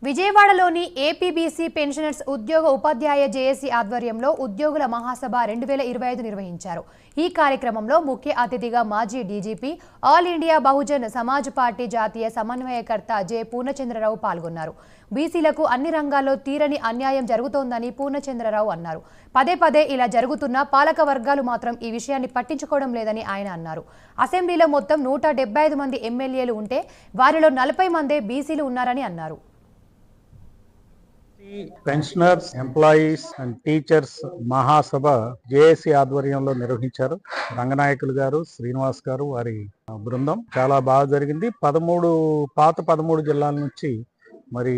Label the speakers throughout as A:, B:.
A: విజయవాడలోని APBC pensioners ఉద్యోగ ఉపాధ్యాయ JAC ఆధ్వర్యంలో ఉద్యోగుల మహాసభ 2025 నిర్వహించారు. ఈ కార్యక్రమంలో ముఖ్య అతిథిగా మాజీ DGP, all India Bahujan Samaj party జాతీయ సమన్వయకర్త జె పూర్ణచంద్రరావు పాల్గొన్నారు. బీసీలకు అన్ని రంగాల్లో తీరని అన్యాయం జరుగుతోందని పూర్ణచంద్రరావు అన్నారు. పదే పదే ఇలా జరుగుతున్నా పాలక వర్గాలు మాత్రం ఈ విషయాన్ని పట్టించుకోవడం లేదని ఆయన అన్నారు. అసెంబ్లీలో మొత్తం 175 మంది ఎమ్మెల్యేలు ఉంటే వారిలో 40 మందే బీసీలు ఉన్నారని అన్నారు.
B: Pensioners, employees and teachers Mahasabha JAC ఆధ్వర్యంలో నిర్వహించారు. రంగనాయకులు గారు, శ్రీనివాస్ గారు, వారి బృందం చాలా బాగా జరిగింది. 13 జిల్లాల నుంచి మరి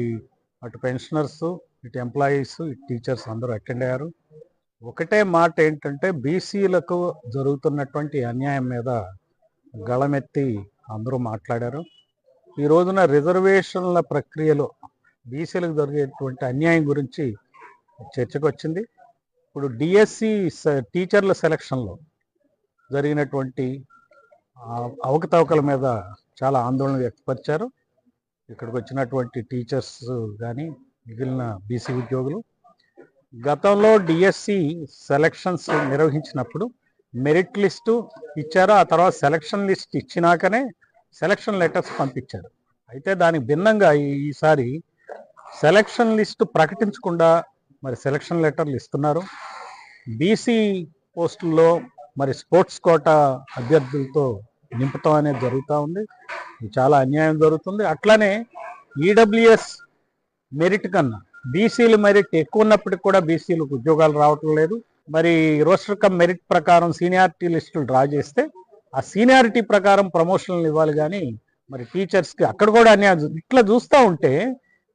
B: అటు పెన్షనర్స్, ఇటు ఎంప్లాయీస్, ఇటు టీచర్స్ అందరూ అటెండ్ అయ్యారు. ఒకటే మాట ఏంటంటే బీసీలకు జరుగుతున్నటువంటి అన్యాయం మీద గళమెత్తి అందరూ మాట్లాడారు. ఈ రోజున రిజర్వేషన్ల ప్రక్రియలో బీసీలకు జరిగేటువంటి అన్యాయం గురించి చర్చకు వచ్చింది. ఇప్పుడు డిఎస్సి టీచర్ల సెలక్షన్లో జరిగినటువంటి అవకతవకల మీద చాలా ఆందోళన వ్యక్తపరిచారు. ఇక్కడికి వచ్చినటువంటి టీచర్స్ కానీ మిగిలిన బీసీ ఉద్యోగులు గతంలో డిఎస్సి సెలక్షన్స్ నిర్వహించినప్పుడు మెరిట్ లిస్టు ఇచ్చారు. ఆ తర్వాత సెలక్షన్ లిస్ట్ ఇచ్చినాకనే సెలక్షన్ లెటర్స్ పంపించారు. అయితే దానికి భిన్నంగా ఈసారి సెలక్షన్ లిస్టు ప్రకటించకుండా మరి సెలక్షన్ లెటర్లు ఇస్తున్నారు. బీసీ పోస్టుల్లో మరి స్పోర్ట్స్ కోటా అభ్యర్థులతో నింపుతాం అనేది జరుగుతూ ఉంది. చాలా అన్యాయం జరుగుతుంది. అట్లానే ఈడబ్ల్యూఎస్ మెరిట్ కన్నా బీసీల మెరిట్ ఎక్కువ ఉన్నప్పటికీ కూడా బీసీలకు ఉద్యోగాలు రావటం లేదు. మరి రోస్టర్ కమ్ మెరిట్ ప్రకారం సీనియారిటీ లిస్టులు డ్రా చేస్తే ఆ సీనియారిటీ ప్రకారం ప్రమోషన్లు ఇవ్వాలి, కానీ మరి టీచర్స్కి అక్కడ కూడా అన్యాయం. ఇట్లా చూస్తూ ఉంటే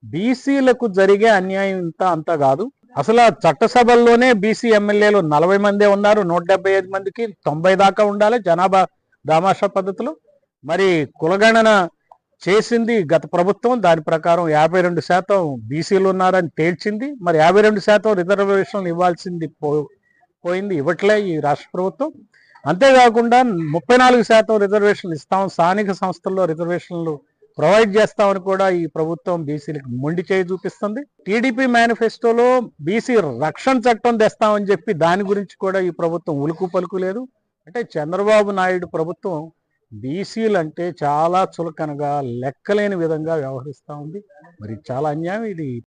B: బీసీలకు జరిగే అన్యాయం అంతా కాదు. అసలు ఆ చట్టసభల్లోనే బీసీ ఎమ్మెల్యేలు 40 మందే ఉన్నారు. 175 మందికి 90 దాకా ఉండాలి జనాభా దామాషా పద్ధతిలో. మరి కులగణన చేసింది గత ప్రభుత్వం. దాని ప్రకారం 52% బీసీలు ఉన్నారని తేల్చింది. మరి 52% రిజర్వేషన్లు ఇవ్వాల్సింది పోయింది, ఇవ్వట్లే ఈ రాష్ట్ర ప్రభుత్వం. అంతేకాకుండా 34% రిజర్వేషన్లు ఇస్తాం, స్థానిక సంస్థల్లో రిజర్వేషన్లు ప్రొవైడ్ చేస్తామని కూడా ఈ ప్రభుత్వం బీసీలకు మొండి చేయి చూపిస్తుంది. టీడీపీ మేనిఫెస్టోలో బీసీ రక్షణ చట్టం తెస్తామని చెప్పి దాని గురించి కూడా ఈ ప్రభుత్వం ఉలుకు పలుకు లేదు. అంటే చంద్రబాబు నాయుడు ప్రభుత్వం బీసీలు అంటే చాలా చులకనగా లెక్కలేని విధంగా వ్యవహరిస్తూ ఉంది. మరి చాలా అన్యాయం ఇది.